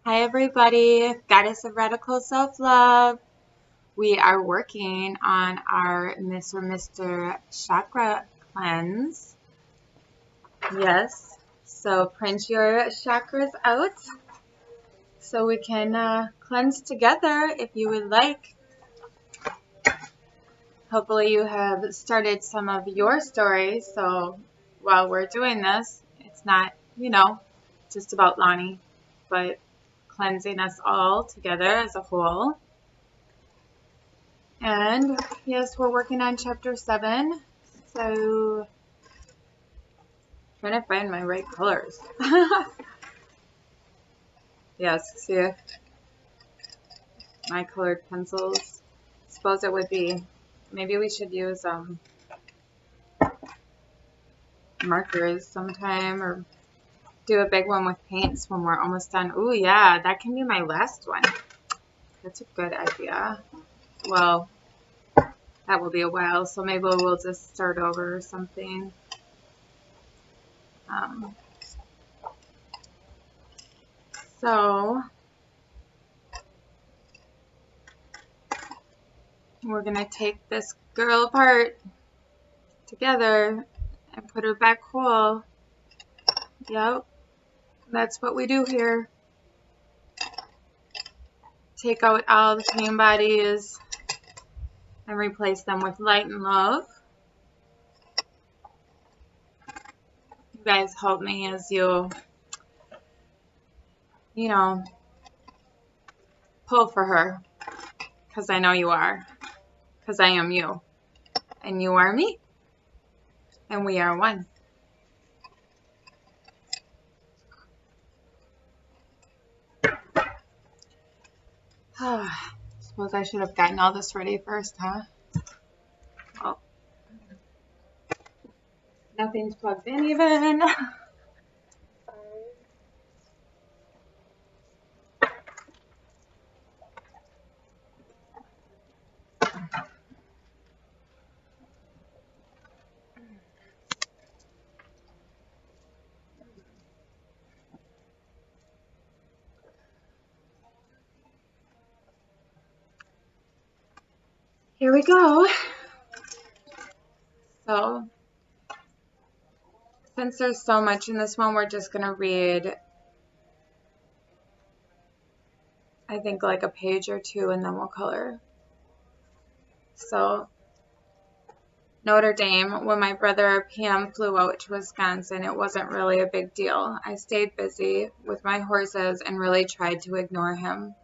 Hi everybody, Goddess of Radical Self-Love. We are working on our Miss or Mr. Chakra Cleanse. Yes, so print your chakras out so we can cleanse together if you would like. Hopefully you have started some of your stories, so while we're doing this, it's not, just about Lonnie, but cleansing us all together as a whole. And yes, we're working on chapter 7. So, trying to find my right colors. Yes, see my colored pencils. Suppose it would be, maybe we should use markers sometime, or do a big one with paints when we're almost done. Ooh, yeah, that can be my last one. That's a good idea. Well, that will be a while, so maybe we'll just start over or something. So we're going to take this girl apart together and put her back whole. Yep, that's what we do here. Take out all the pain bodies and replace them with light and love. You guys help me as you pull for her, because I know you are, because I am you, and you are me, and we are one. Suppose I should have gotten all this ready first, huh? Oh, nothing's plugged in even. Here we go. So, since there's so much in this one, we're just going to read, I think, like a page or two, and then we'll color. So, Notre Dame, when my brother PM flew out to Wisconsin, it wasn't really a big deal. I stayed busy with my horses and really tried to ignore him.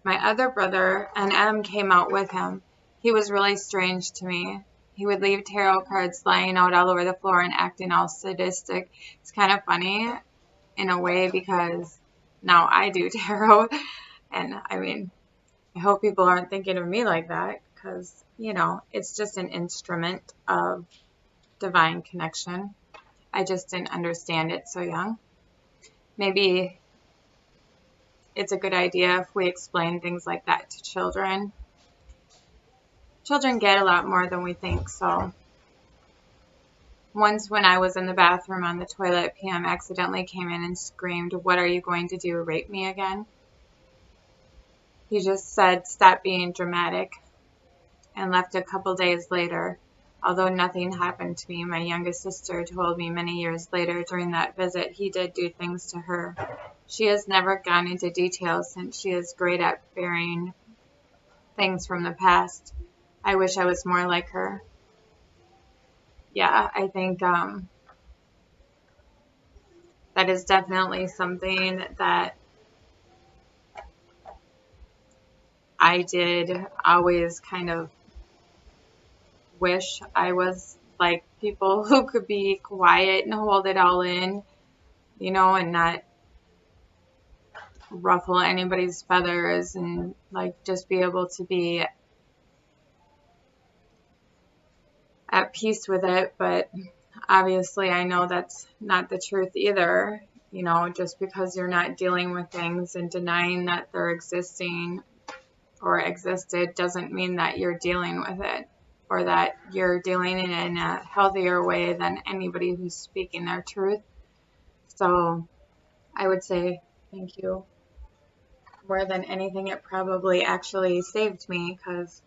My other brother, NM, came out with him. He was really strange to me. He would leave tarot cards lying out all over the floor and acting all sadistic. It's kind of funny in a way because now I do tarot. And I mean, I hope people aren't thinking of me like that, because, it's just an instrument of divine connection. I just didn't understand it so young. Maybe it's a good idea if we explain things like that to children. Children get a lot more than we think, so. Once when I was in the bathroom on the toilet, PM accidentally came in and screamed, "What are you going to do, rape me again?" He just said, "Stop being dramatic," and left a couple days later. Although nothing happened to me, my youngest sister told me many years later during that visit he did do things to her. She has never gone into details since she is great at burying things from the past. I wish I was more like her. Yeah, I think that is definitely something that I did always kind of wish I was like people who could be quiet and hold it all in, and not ruffle anybody's feathers, and like just be able to be at peace with it. But obviously I know that's not the truth either. Just because you're not dealing with things and denying that they're existing or existed doesn't mean that you're dealing with it, or that you're dealing in a healthier way than anybody who's speaking their truth. So I would say thank you. more than anything, it probably actually saved me, because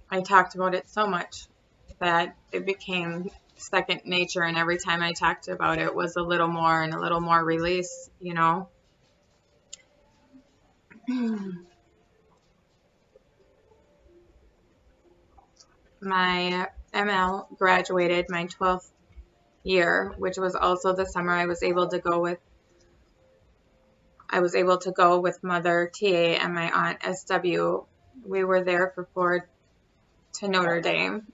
I talked about it so much that it became second nature, and every time I talked about it was a little more and a little more release, you know. My ML graduated my 12th year, which was also the summer I was able to go with Mother TA and my Aunt SW. We were there to Notre Dame.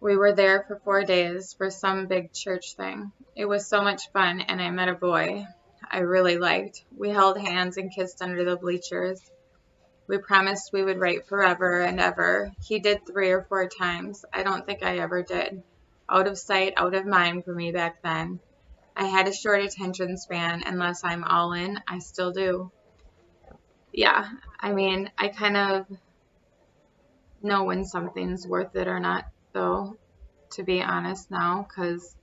We were there for 4 days for some big church thing. It was so much fun, and I met a boy I really liked. We held hands and kissed under the bleachers. We promised we would write forever and ever. He did 3 or 4 times. I don't think I ever did. Out of sight, out of mind for me back then. I had a short attention span. Unless I'm all in, I still do. Yeah, I mean, I kind of know when something's worth it or not, though, to be honest now, because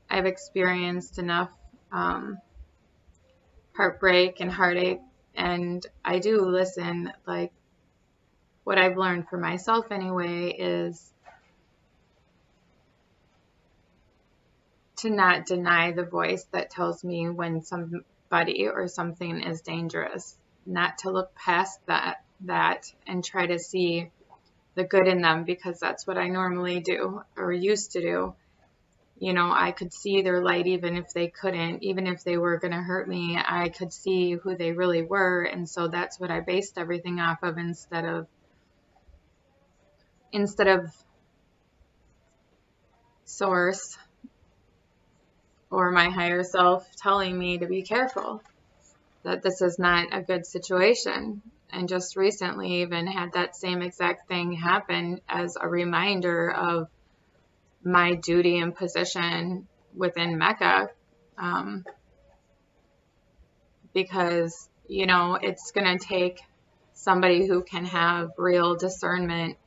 I've experienced enough heartbreak and heartache, and I do listen. Like, what I've learned for myself anyway is to not deny the voice that tells me when somebody or something is dangerous, not to look past that and try to see the good in them, because that's what I normally do or used to do. You know, I could see their light even if they couldn't, even if they were going to hurt me, I could see who they really were. And so that's what I based everything off of, instead of source or my higher self telling me to be careful, that this is not a good situation. And just recently even had that same exact thing happen as a reminder of my duty and position within MECA, because, you know, it's going to take somebody who can have real discernment,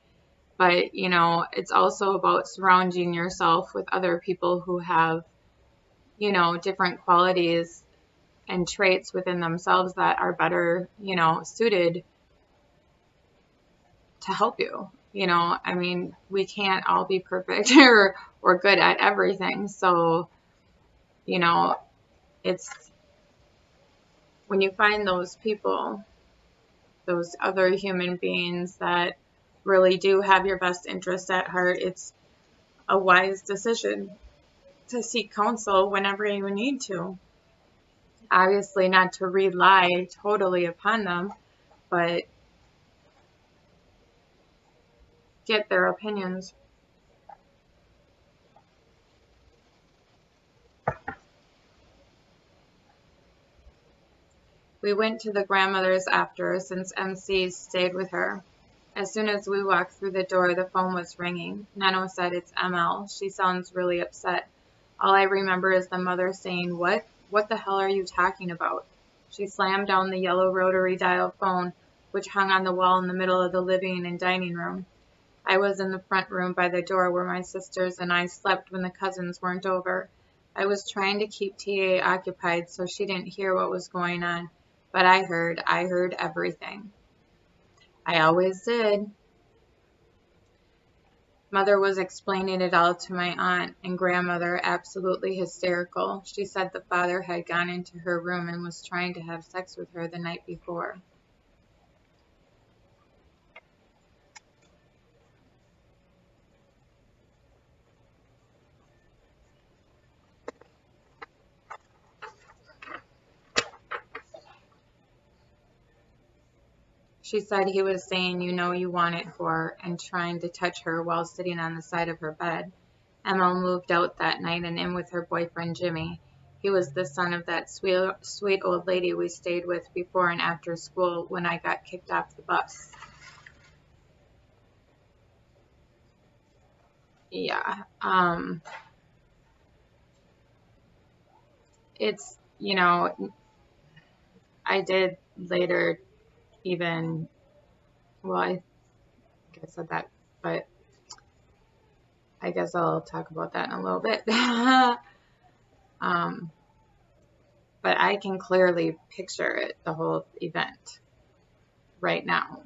but, you know, it's also about surrounding yourself with other people who have, you know, different qualities and traits within themselves that are better, you know, suited to help you. You know, I mean, we can't all be perfect or good at everything. So, you know, it's when you find those people, those other human beings that really do have your best interest at heart, it's a wise decision to seek counsel whenever you need to. Obviously, not to rely totally upon them, but get their opinions. We went to the grandmother's after, since MC stayed with her. As soon as we walked through the door, the phone was ringing. Nano said, "It's ML. She sounds really upset." All I remember is the mother saying, What the hell are you talking about?" She slammed down the yellow rotary dial phone, which hung on the wall in the middle of the living and dining room. I was in the front room by the door where my sisters and I slept when the cousins weren't over. I was trying to keep TA occupied so she didn't hear what was going on, but I heard everything. I always did. Mother was explaining it all to my aunt and grandmother, absolutely hysterical. She said the father had gone into her room and was trying to have sex with her the night before. She said he was saying, "You know you want it for," and trying to touch her while sitting on the side of her bed. Emma moved out that night and in with her boyfriend Jimmy. He was the son of that sweet old lady we stayed with before and after school when I got kicked off the bus. Yeah. it's, you know, I did later even, well, I think I said that, but I guess I'll talk about that in a little bit. um, but I can clearly picture it, the whole event right now.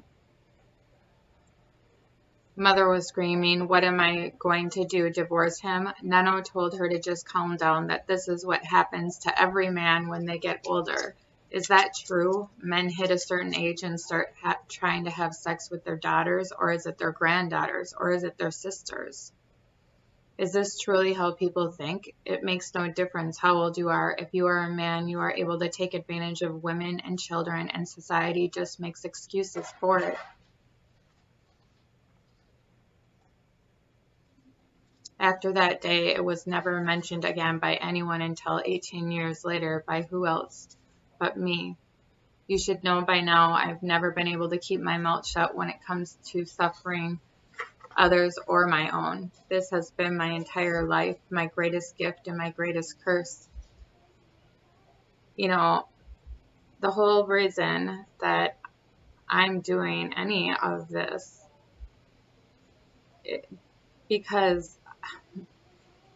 Mother was screaming, "What am I going to do? Divorce him?" Nano told her to just calm down, that this is what happens to every man when they get older. Is that true? Men hit a certain age and start trying to have sex with their daughters, or is it their granddaughters, or is it their sisters? Is this truly how people think? It makes no difference how old you are. If you are a man, you are able to take advantage of women and children, and society just makes excuses for it. After that day, it was never mentioned again by anyone until 18 years later. By who else but me? You should know by now I've never been able to keep my mouth shut when it comes to suffering others or my own. This has been my entire life, my greatest gift and my greatest curse. You know, the whole reason that I'm doing any of this, because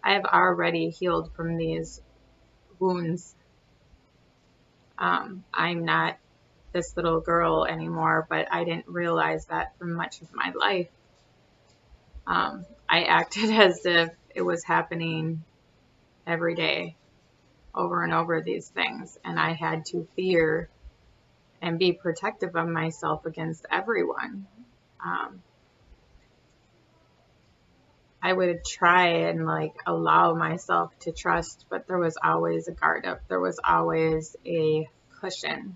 I've already healed from these wounds. I'm not this little girl anymore, but I didn't realize that for much of my life. I acted as if it was happening every day, over and over, these things, and I had to fear and be protective of myself against everyone. I would try and allow myself to trust, but there was always a guard up. There was always a cushion.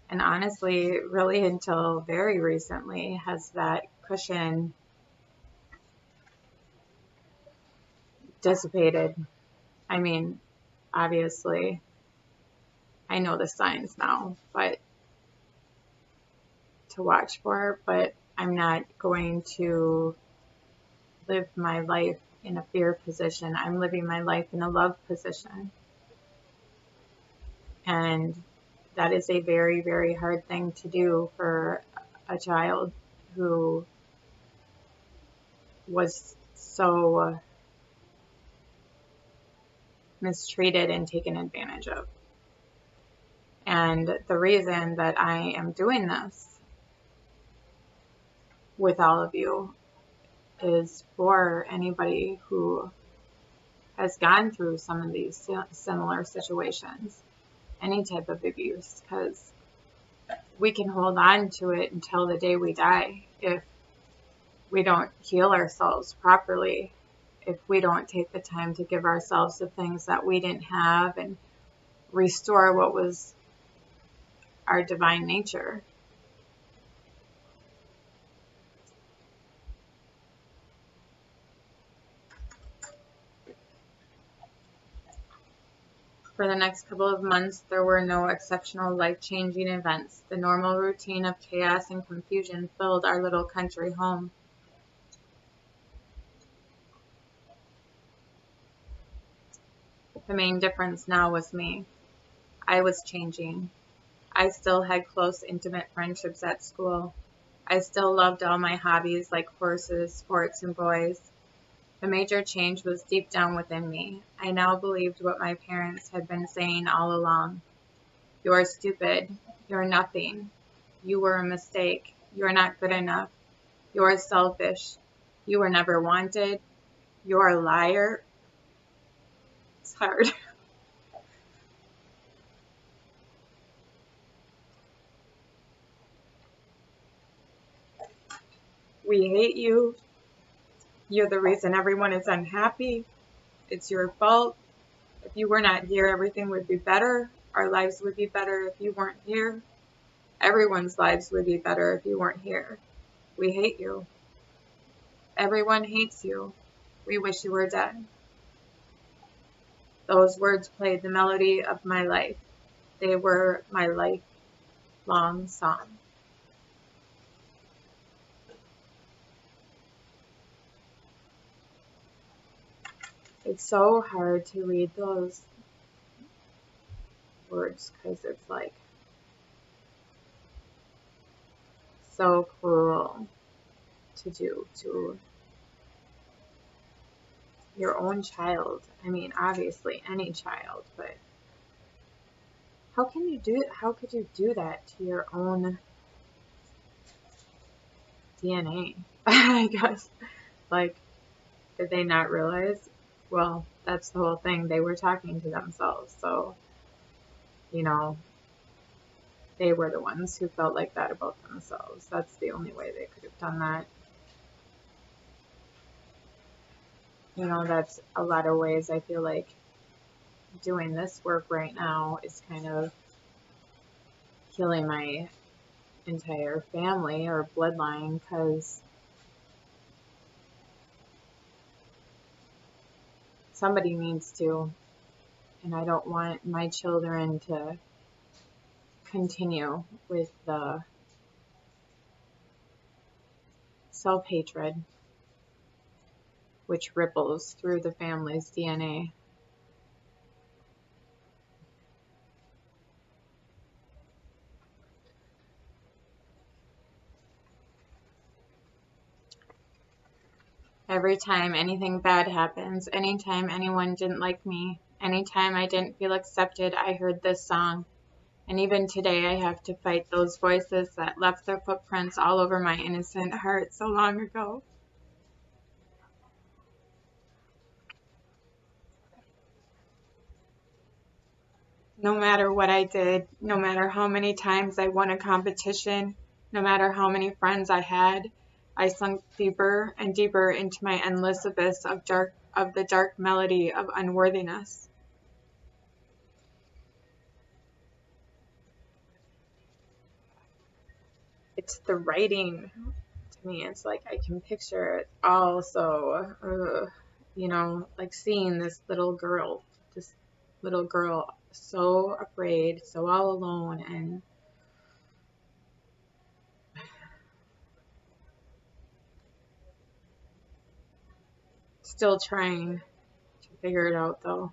And honestly, really until very recently has that cushion dissipated. I mean, obviously, I know the signs now, but to watch for, but I'm not going to live my life in a fear position. I'm living my life in a love position. And that is a very, very hard thing to do for a child who was so mistreated and taken advantage of. And the reason that I am doing this with all of you is for anybody who has gone through some of these similar situations, any type of abuse, because we can hold on to it until the day we die if we don't heal ourselves properly, if we don't take the time to give ourselves the things that we didn't have and restore what was our divine nature. For the next couple of months, there were no exceptional life-changing events. The normal routine of chaos and confusion filled our little country home. The main difference now was me. I was changing. I still had close, intimate friendships at school. I still loved all my hobbies like horses, sports, and boys. The major change was deep down within me. I now believed what my parents had been saying all along. You are stupid. You're nothing. You were a mistake. You are not good enough. You are selfish. You were never wanted. You're a liar. It's hard. We hate you. You're the reason everyone is unhappy. It's your fault. If you were not here, everything would be better. Our lives would be better if you weren't here. Everyone's lives would be better if you weren't here. We hate you. Everyone hates you. We wish you were dead. Those words played the melody of my life. They were my lifelong song. It's so hard to read those words, because it's like so cruel to do to your own child. I mean, obviously any child, but how could you do that to your own DNA? I guess. Like, did they not realize? Well, that's the whole thing. They were talking to themselves. So, you know, they were the ones who felt like that about themselves. That's the only way they could have done that. You know, that's a lot of ways I feel like doing this work right now is kind of healing my entire family or bloodline, because somebody needs to, and I don't want my children to continue with the self-hatred which ripples through the family's DNA. Every time anything bad happens, anytime anyone didn't like me, anytime I didn't feel accepted, I heard this song. And even today I have to fight those voices that left their footprints all over my innocent heart so long ago. No matter what I did, no matter how many times I won a competition, no matter how many friends I had, I sunk deeper and deeper into my endless abyss of the dark melody of unworthiness. It's the writing to me. It's like I can picture it all so, you know, like seeing this little girl so afraid, so all alone, and still trying to figure it out though.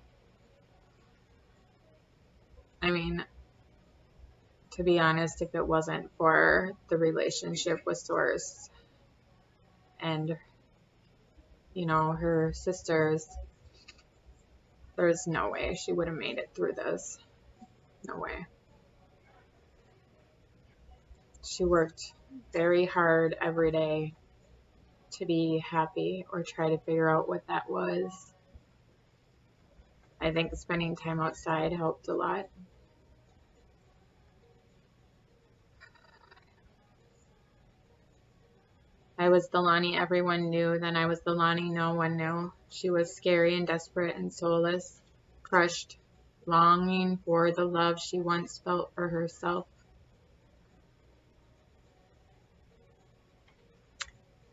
I mean, to be honest, if it wasn't for the relationship with Source and, you know, her sisters, there's no way she would have made it through this. No way. She worked very hard every day to be happy or try to figure out what that was. I think spending time outside helped a lot. I was the Lonnie everyone knew, then I was the Lonnie no one knew. She was scary and desperate and soulless, crushed, longing for the love she once felt for herself.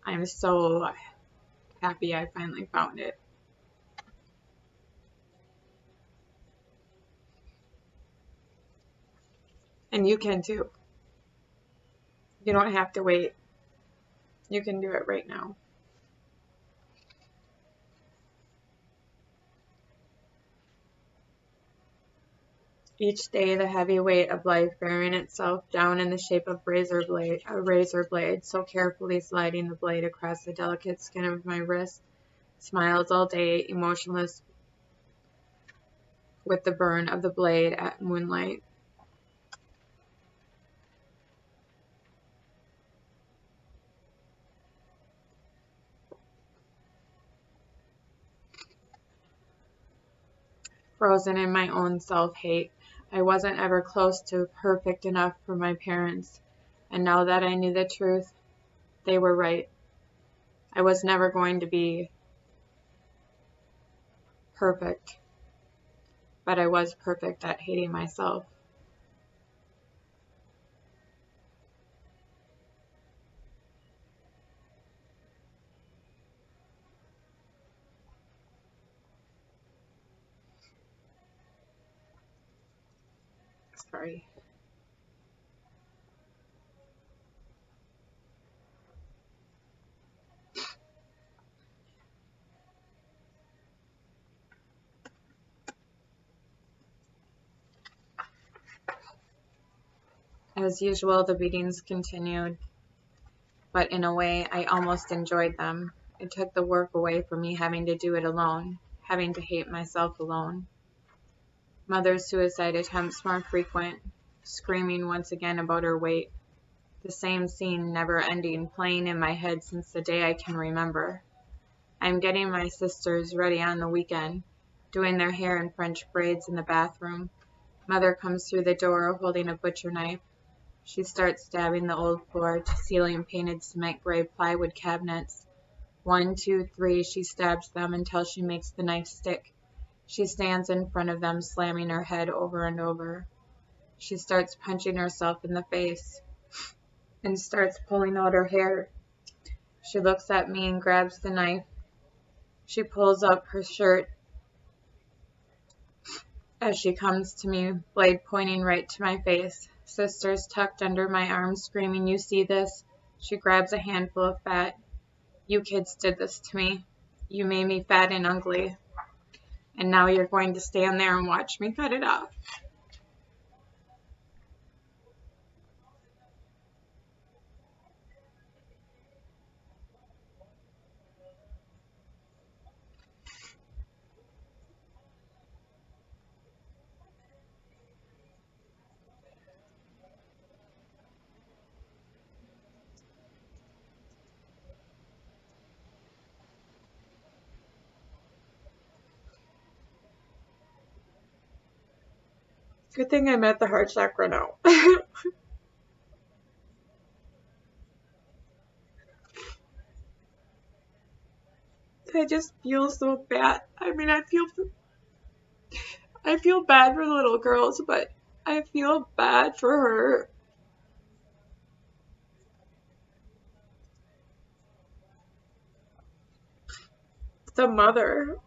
I'm so happy I finally found it. And you can too. You don't have to wait. You can do it right now. Each day the heavy weight of life bearing itself down in the shape of a razor blade, so carefully sliding the blade across the delicate skin of my wrist, smiles all day, emotionless with the burn of the blade at moonlight. Frozen in my own self-hate. I wasn't ever close to perfect enough for my parents, and now that I knew the truth, they were right. I was never going to be perfect, but I was perfect at hating myself. Sorry. As usual, the beatings continued, but in a way, I almost enjoyed them. It took the work away from me having to do it alone, having to hate myself alone. Mother's suicide attempts more frequent, screaming once again about her weight. The same scene never ending, playing in my head since the day I can remember. I'm getting my sisters ready on the weekend, doing their hair in French braids in the bathroom. Mother comes through the door holding a butcher knife. She starts stabbing the old floor to ceiling painted cement gray plywood cabinets. 1, 2, 3, she stabs them until she makes the knife stick. She stands in front of them, slamming her head over and over. She starts punching herself in the face and starts pulling out her hair. She looks at me and grabs the knife. She pulls up her shirt as she comes to me, blade pointing right to my face. Sisters tucked under my arms, screaming, "You see this?" She grabs a handful of fat. "You kids did this to me. You made me fat and ugly. And now you're going to stand there and watch me cut it off." Good thing I'm at the heart chakra now. I just feel so bad. I mean, I feel bad for the little girls, but I feel bad for her. The mother,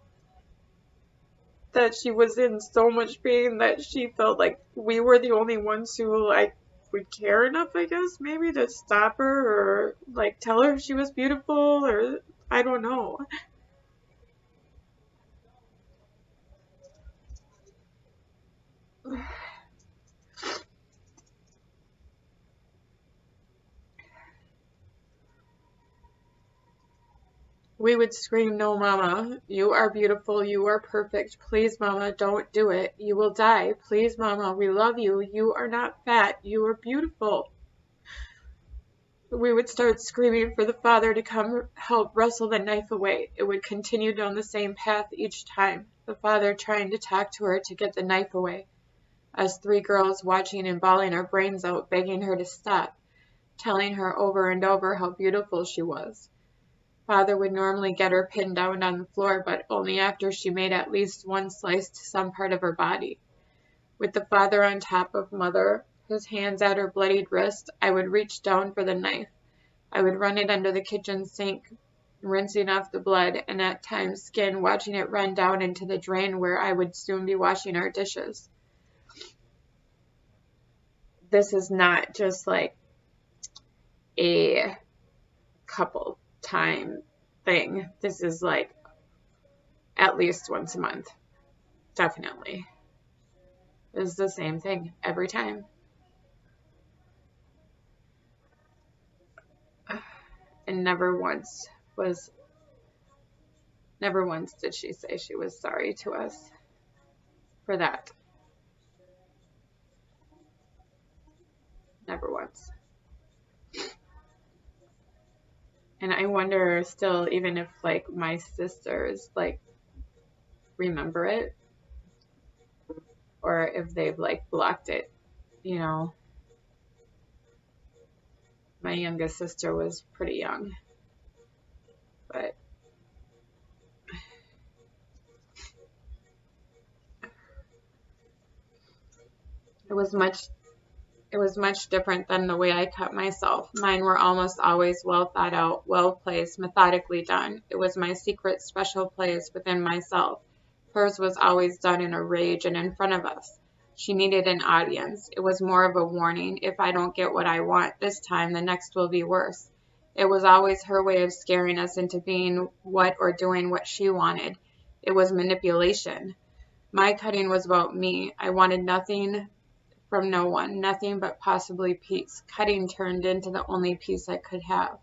that she was in so much pain that she felt like we were the only ones who would care enough, I guess, maybe to stop her or tell her she was beautiful, or I don't know. We would scream, "No, Mama, you are beautiful, you are perfect. Please, Mama, don't do it. You will die. Please, Mama, we love you. You are not fat. You are beautiful." We would start screaming for the father to come help wrestle the knife away. It would continue down the same path each time, the father trying to talk to her to get the knife away. Us 3 girls watching and bawling our brains out, begging her to stop, telling her over and over how beautiful she was. Father would normally get her pinned down on the floor, but only after she made at least one slice to some part of her body. With the father on top of Mother, his hands at her bloodied wrist, I would reach down for the knife. I would run it under the kitchen sink, rinsing off the blood, and at times skin, watching it run down into the drain where I would soon be washing our dishes. This is not just a couple time thing. This is at least once a month. Definitely. It's the same thing every time. And never once did she say she was sorry to us for that. Never once. And I wonder still, even if my sisters remember it, or if they've blocked it, you know. My youngest sister was pretty young, but it was much different than the way I cut myself. Mine were almost always well thought out, well placed, methodically done. It was my secret special place within myself. Hers was always done in a rage and in front of us. She needed an audience. It was more of a warning. If I don't get what I want this time, the next will be worse. It was always her way of scaring us into being what or doing what she wanted. It was manipulation. My cutting was about me. I wanted nothing from no one, nothing but possibly peace. Cutting turned into the only peace I could have.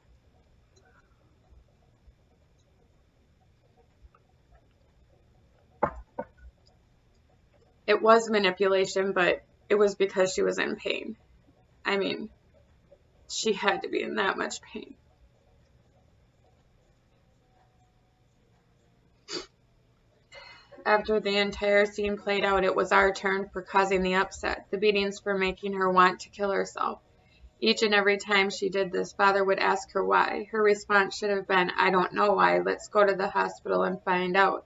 It was manipulation, but it was because she was in pain. I mean, she had to be in that much pain. After the entire scene played out, it was our turn for causing the upset, the beatings for making her want to kill herself. Each and every time she did this, Father would ask her why. Her response should have been, I don't know why. Let's go to the hospital and find out.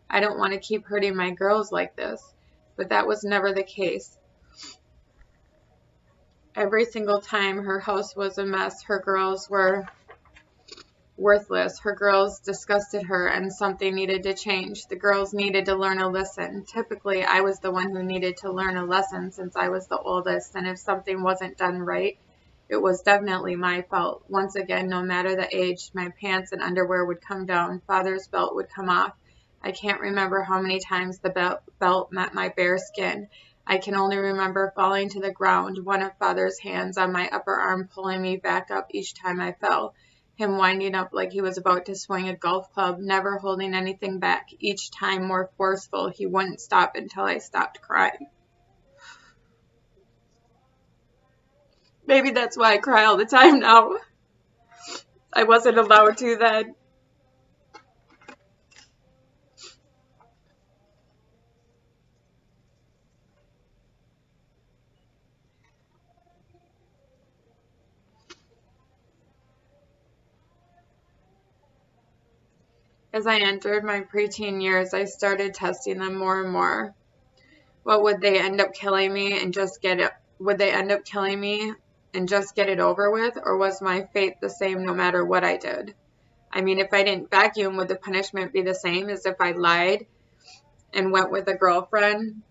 I don't want to keep hurting my girls like this. But that was never the case. Every single time her house was a mess, her girls were worthless. Her girls disgusted her, and something needed to change. The girls needed to learn a lesson. Typically, I was the one who needed to learn a lesson since I was the oldest, and if something wasn't done right, it was definitely my fault. Once again, no matter the age, my pants and underwear would come down. Father's belt would come off. I can't remember how many times the belt met my bare skin. I can only remember falling to the ground, one of Father's hands on my upper arm pulling me back up each time I fell. Him winding up like he was about to swing a golf club, never holding anything back, each time more forceful. He wouldn't stop until I stopped crying. Maybe that's why I cry all the time now. I wasn't allowed to then. As I entered my preteen years, I started testing them more and more. What would they end up killing me and just get it? Would they end up killing me and just get it over with, or was my fate the same no matter what I did? I mean, if I didn't vacuum, would the punishment be the same as if I lied and went with a girlfriend?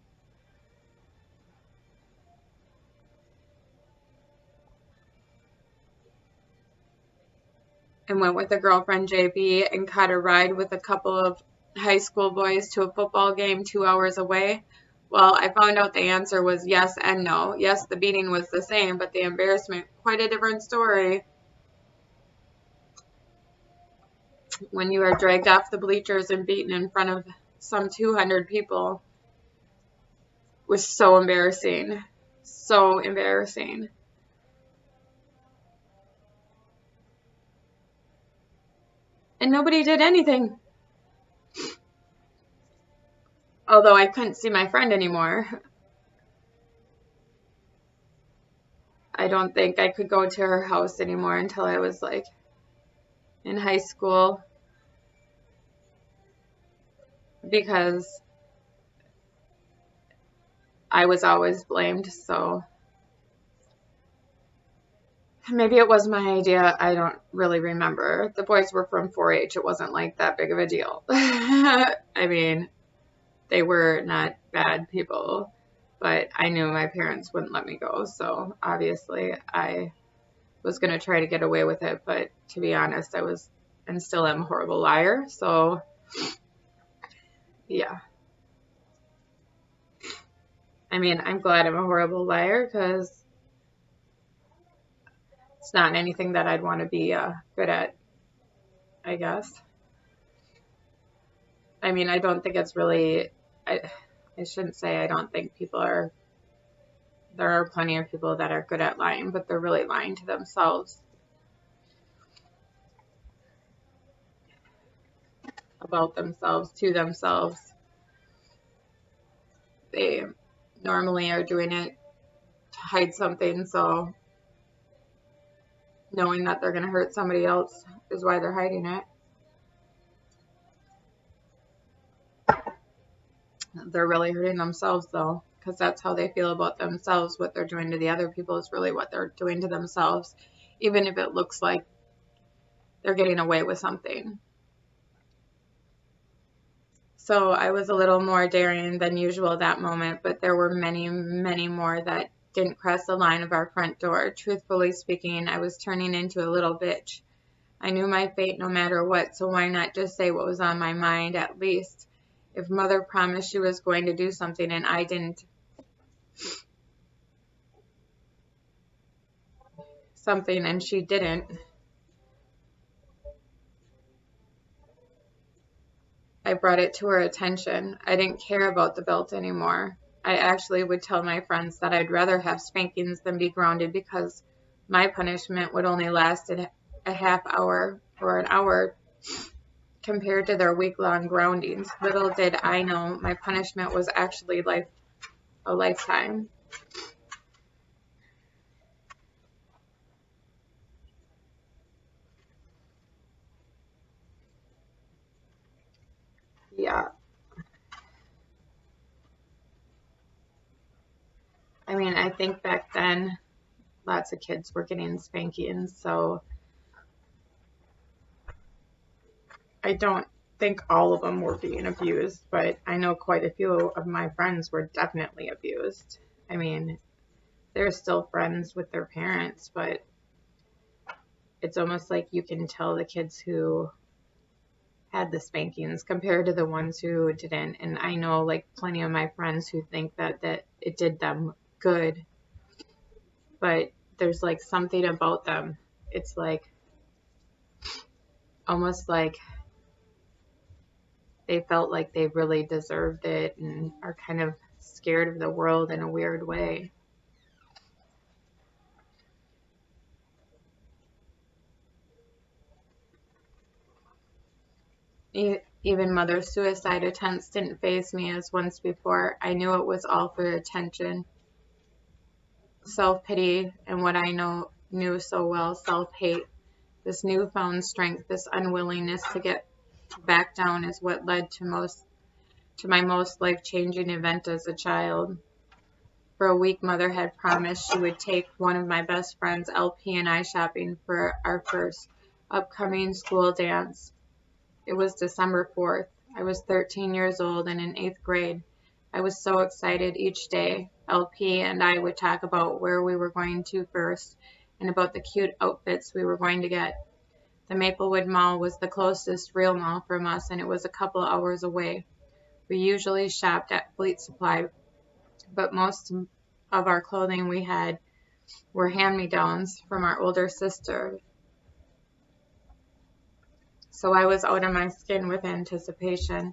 And went with a girlfriend, JB, and caught a ride with a couple of high school boys to a football game 2 hours away? Well, I found out the answer was yes and no. Yes, the beating was the same, but the embarrassment, quite a different story. When you are dragged off the bleachers and beaten in front of some 200 people, was so embarrassing. So embarrassing. And nobody did anything. Although I couldn't see my friend anymore. I don't think I could go to her house anymore until I was like in high school, because I was always blamed. So maybe it was my idea. I don't really remember. The boys were from 4-H. It wasn't like that big of a deal. I mean, they were not bad people, but I knew my parents wouldn't let me go. So obviously I was going to try to get away with it. But to be honest, I was and still am a horrible liar. So yeah. I mean, I'm glad I'm a horrible liar, because it's not anything that I'd want to be good at, I guess. I mean, I don't think it's really, I shouldn't say I don't think people are, there are plenty of people that are good at lying, but they're really lying to themselves about themselves, to themselves. They normally are doing it to hide something, so knowing that they're going to hurt somebody else is why they're hiding it. They're really hurting themselves, though, because that's how they feel about themselves. What they're doing to the other people is really what they're doing to themselves, even if it looks like they're getting away with something. So I was a little more daring than usual that moment, but there were many, many more that didn't cross the line of our front door. Truthfully speaking, I was turning into a little bitch. I knew my fate no matter what, so why not just say what was on my mind at least? If Mother promised she was going to do something and I didn't, something and she didn't, I brought it to her attention. I didn't care about the belt anymore. I actually would tell my friends that I'd rather have spankings than be grounded because my punishment would only last a half hour or an hour compared to their week-long groundings. Little did I know my punishment was actually a lifetime. Yeah. I mean, I think back then lots of kids were getting spankings, so I don't think all of them were being abused, but I know quite a few of my friends were definitely abused. I mean, they're still friends with their parents, but it's almost like you can tell the kids who had the spankings compared to the ones who didn't. And I know like plenty of my friends who think that it did them good, but there's like something about them. It's like almost like they felt like they really deserved it and are kind of scared of the world in a weird way. Even mother suicide attempts didn't faze me as once before. I knew it was all for attention. Self-pity and what I knew so well, self-hate. This newfound strength, this unwillingness to get back down is what led to my most life-changing event as a child. For a week, Mother had promised she would take one of my best friends, LP, and I shopping for our first upcoming school dance. It was December 4th. I was 13 years old and in 8th grade. I was so excited each day. LP and I would talk about where we were going to first and about the cute outfits we were going to get. The Maplewood Mall was the closest real mall from us, and it was a couple hours away. We usually shopped at Fleet Supply, but most of our clothing we had were hand-me-downs from our older sister. So I was out of my skin with anticipation.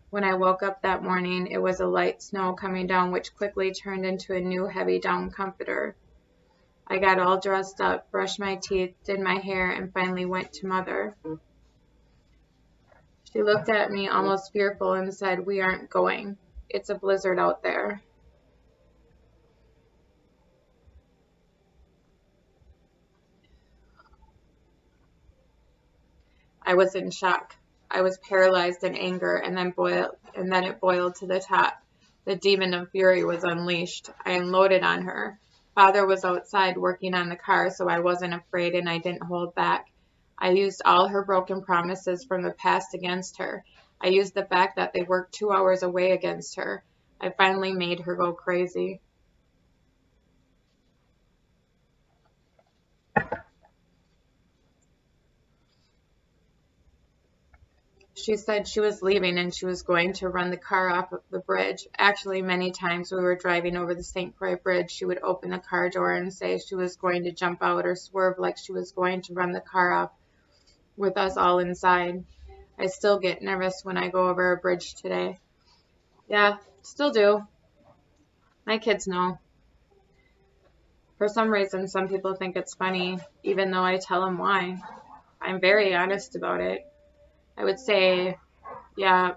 When I woke up that morning, it was a light snow coming down, which quickly turned into a new heavy down comforter. I got all dressed up, brushed my teeth, did my hair, and finally went to Mother. She looked at me almost fearful and said, "We aren't going. It's a blizzard out there." I was in shock. I was paralyzed in anger, and then it boiled to the top. The demon of fury was unleashed. I unloaded on her. Father was outside working on the car, so I wasn't afraid and I didn't hold back. I used all her broken promises from the past against her. I used the fact that they worked 2 hours away against her. I finally made her go crazy. She said she was leaving and she was going to run the car off of the bridge. Actually, many times we were driving over the St. Croix Bridge, she would open the car door and say she was going to jump out or swerve like she was going to run the car off with us all inside. I still get nervous when I go over a bridge today. Yeah, still do. My kids know. For some reason, some people think it's funny, even though I tell them why. I'm very honest about it. I would say, yeah,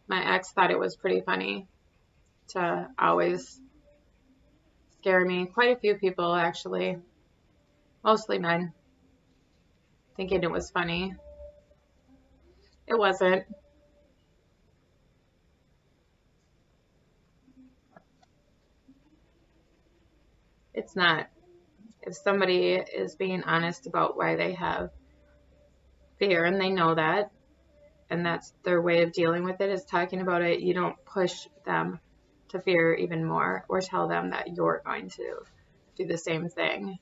my ex thought it was pretty funny to always scare me. Quite a few people, actually. Mostly men. Thinking it was funny. It wasn't. It's not. If somebody is being honest about why they have fear and they know that, and that's their way of dealing with it, is talking about it, you don't push them to fear even more or tell them that you're going to do the same thing.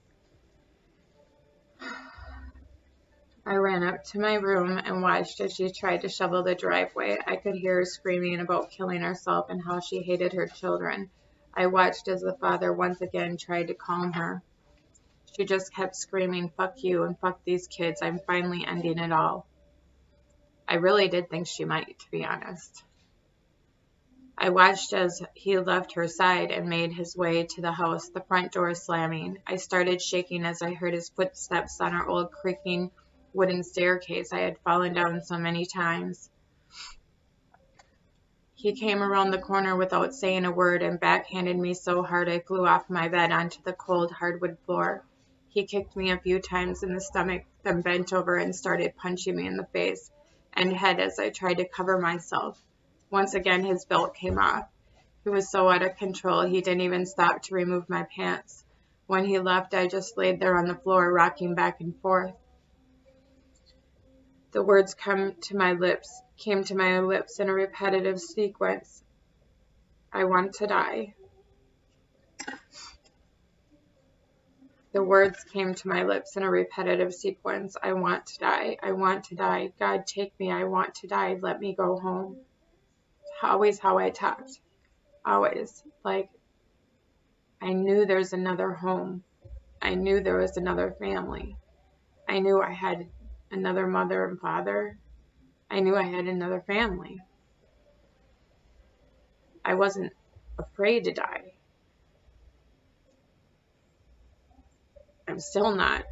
I ran up up to my room and watched as she tried to shovel the driveway. I could hear her screaming about killing herself and how she hated her children. I watched as the father once again tried to calm her. She just kept screaming, "Fuck you and fuck these kids. I'm finally ending it all." I really did think she might, to be honest. I watched as he left her side and made his way to the house, the front door slamming. I started shaking as I heard his footsteps on our old creaking wooden staircase I had fallen down so many times. He came around the corner without saying a word and backhanded me so hard I flew off my bed onto the cold hardwood floor. He kicked me a few times in the stomach, then bent over and started punching me in the face and head as I tried to cover myself. Once again, his belt came off. He was so out of control, he didn't even stop to remove my pants. When he left, I just laid there on the floor, rocking back and forth. The words came to my lips in a repetitive sequence. I want to die. The words came to my lips in a repetitive sequence. I want to die. I want to die. God, take me. I want to die. Let me go home. Always how I talked. Always. Like, I knew there's another home. I knew there was another family. I knew I had another mother and father. I knew I had another family. I wasn't afraid to die. I'm still not.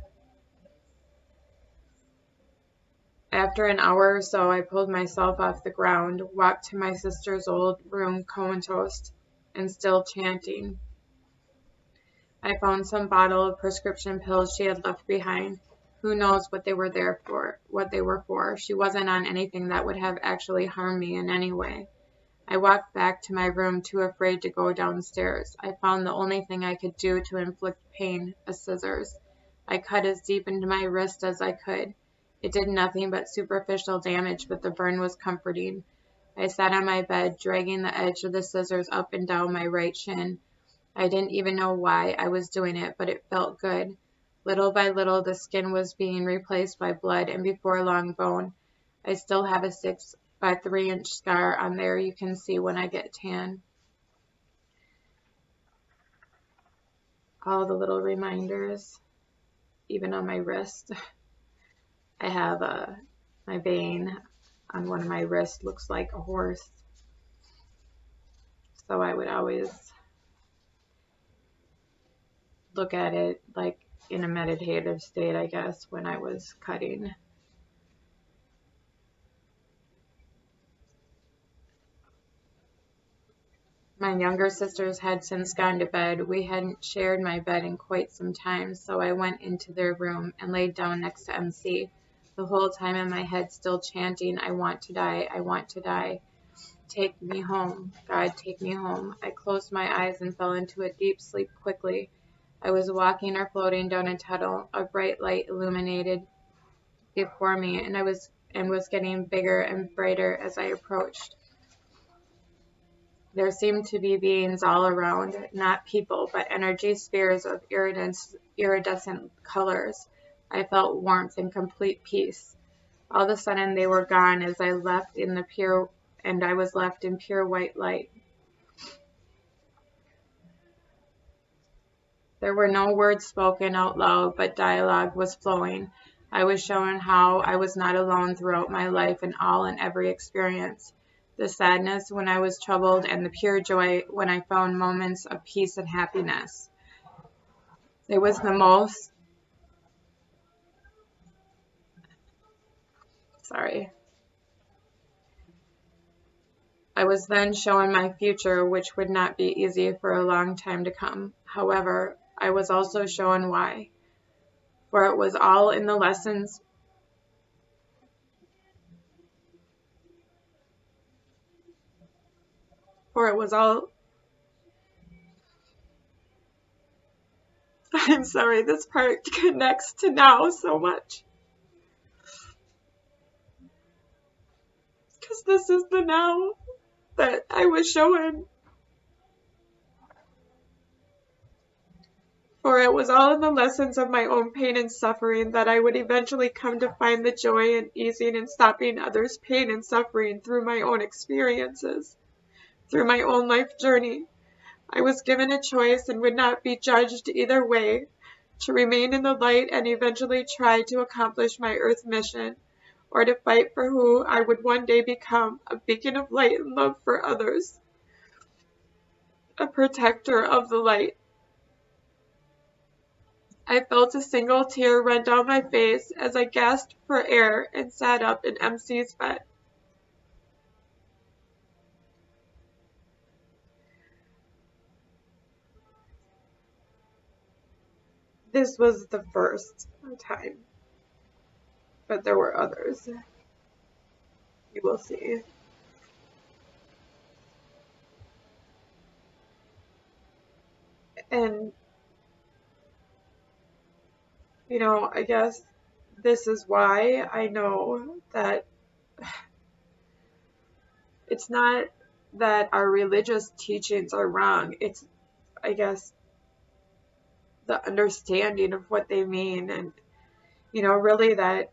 After an hour or so, I pulled myself off the ground, walked to my sister's old room comatose, and still chanting. I found some bottle of prescription pills she had left behind. Who knows what they were for. She wasn't on anything that would have actually harmed me in any way. I walked back to my room, too afraid to go downstairs. I found the only thing I could do to inflict pain, a scissors. I cut as deep into my wrist as I could. It did nothing but superficial damage, but the burn was comforting. I sat on my bed, dragging the edge of the scissors up and down my right shin. I didn't even know why I was doing it, but it felt good. Little by little, the skin was being replaced by blood and before long bone. I still have a 6 by 3 inch scar on there you can see when I get tan. All the little reminders, even on my wrist. I have my vein on one of my wrists looks like a horse. So I would always look at it like in a meditative state, I guess, when I was cutting. My younger sisters had since gone to bed. We hadn't shared my bed in quite some time, so I went into their room and laid down next to MC, the whole time in my head still chanting, I want to die, I want to die. Take me home. God, take me home. I closed my eyes and fell into a deep sleep quickly. I was walking or floating down a tunnel. A bright light illuminated before me, and was getting bigger and brighter as I approached. There seemed to be beings all around, not people, but energy spheres of iridescent colors. I felt warmth and complete peace. All of a sudden they were gone as I was left in pure white light. There were no words spoken out loud, but dialogue was flowing. I was shown how I was not alone throughout my life in all and every experience. The sadness when I was troubled, and the pure joy when I found moments of peace and happiness. It was the most... I was then shown my future, which would not be easy for a long time to come. However, I was also shown why. For it was all in the lessons I'm sorry, this part connects to now so much. Because this is the now that I was shown. For it was all in the lessons of my own pain and suffering that I would eventually come to find the joy in easing and stopping others' pain and suffering through my own experiences, through my own life journey. I was given a choice and would not be judged either way, to remain in the light and eventually try to accomplish my earth mission, or to fight for who I would one day become, a beacon of light and love for others, a protector of the light. I felt a single tear run down my face as I gasped for air and sat up in MC's bed. This was the first time, but there were others. You will see. And, you know, I guess this is why I know that it's not that our religious teachings are wrong. It's, I guess, the understanding of what they mean, and, you know, really that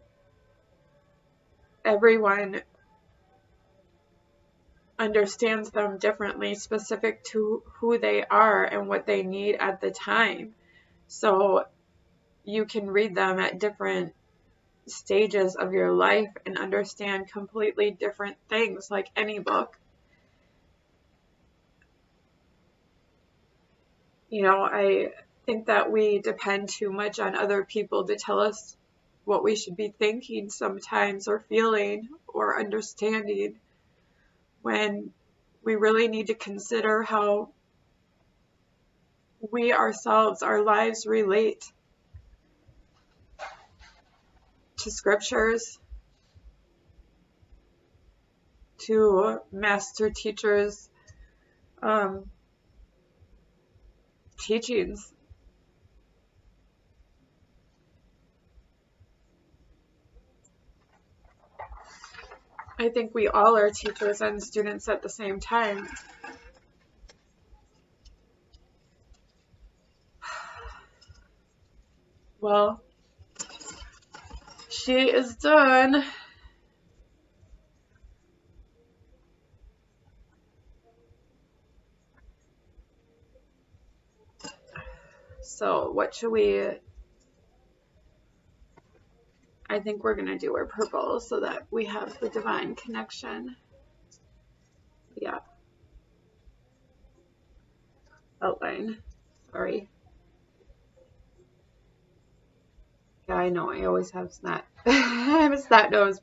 everyone understands them differently, specific to who they are and what they need at the time. So you can read them at different stages of your life and understand completely different things, like any book. You know, I think that we depend too much on other people to tell us what we should be thinking sometimes, or feeling, or understanding, when we really need to consider how we ourselves, our lives, relate to scriptures, to master teachers' teachings. I think we all are teachers and students at the same time. Well, she is done. So what should we... I think we're going to do our purple so that we have the divine connection. Yeah. Outline. Sorry. Yeah, I know. I always have snot. I have a snot nose.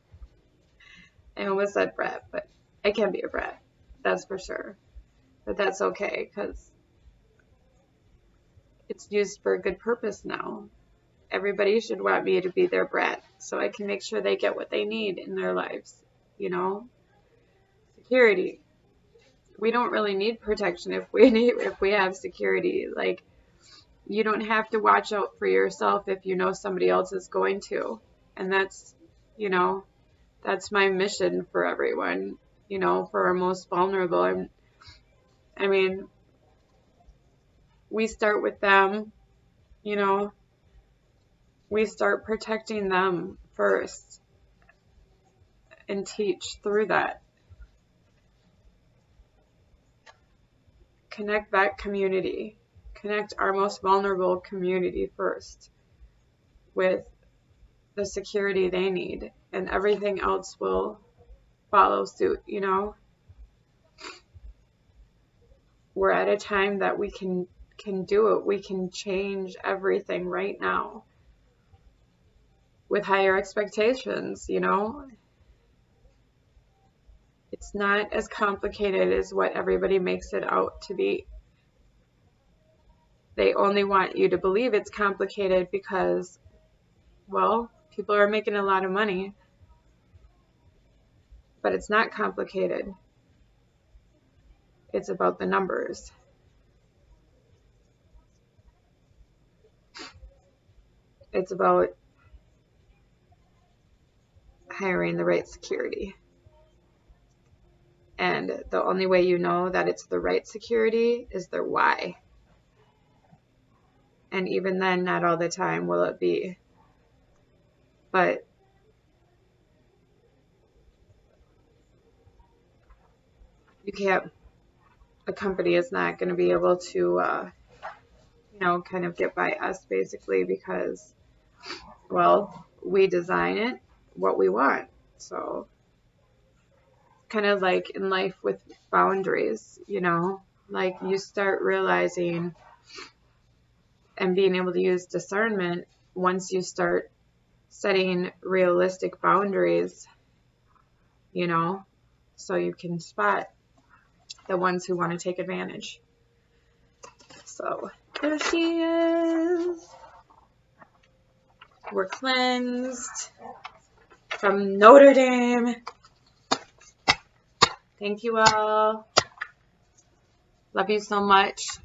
I almost said brat, but I can be a brat. That's for sure. But that's okay, because it's used for a good purpose now. Everybody should want me to be their brat, so I can make sure they get what they need in their lives. You know? Security. We don't really need protection if we have security. Like, you don't have to watch out for yourself if you know somebody else is going to. And that's, you know, that's my mission for everyone, you know, for our most vulnerable. I mean, we start with them, you know, we start protecting them first and teach through that. Connect that community. Connect our most vulnerable community first with the security they need, and everything else will follow suit, you know? We're at a time that we can do it. We can change everything right now with higher expectations, you know? It's not as complicated as what everybody makes it out to be. They only want you to believe it's complicated because, well, people are making a lot of money. But it's not complicated. It's about the numbers. It's about hiring the right security. And the only way you know that it's the right security is their why. And even then, not all the time will it be. But you can't, a company is not going to be able to, you know, kind of get by us basically because, well, we design it what we want. So kind of like in life with boundaries, you know, like you start realizing and being able to use discernment once you start setting realistic boundaries, you know, so you can spot the ones who want to take advantage. So there she is. We're cleansed from Notre Dame. Thank you all. Love you so much.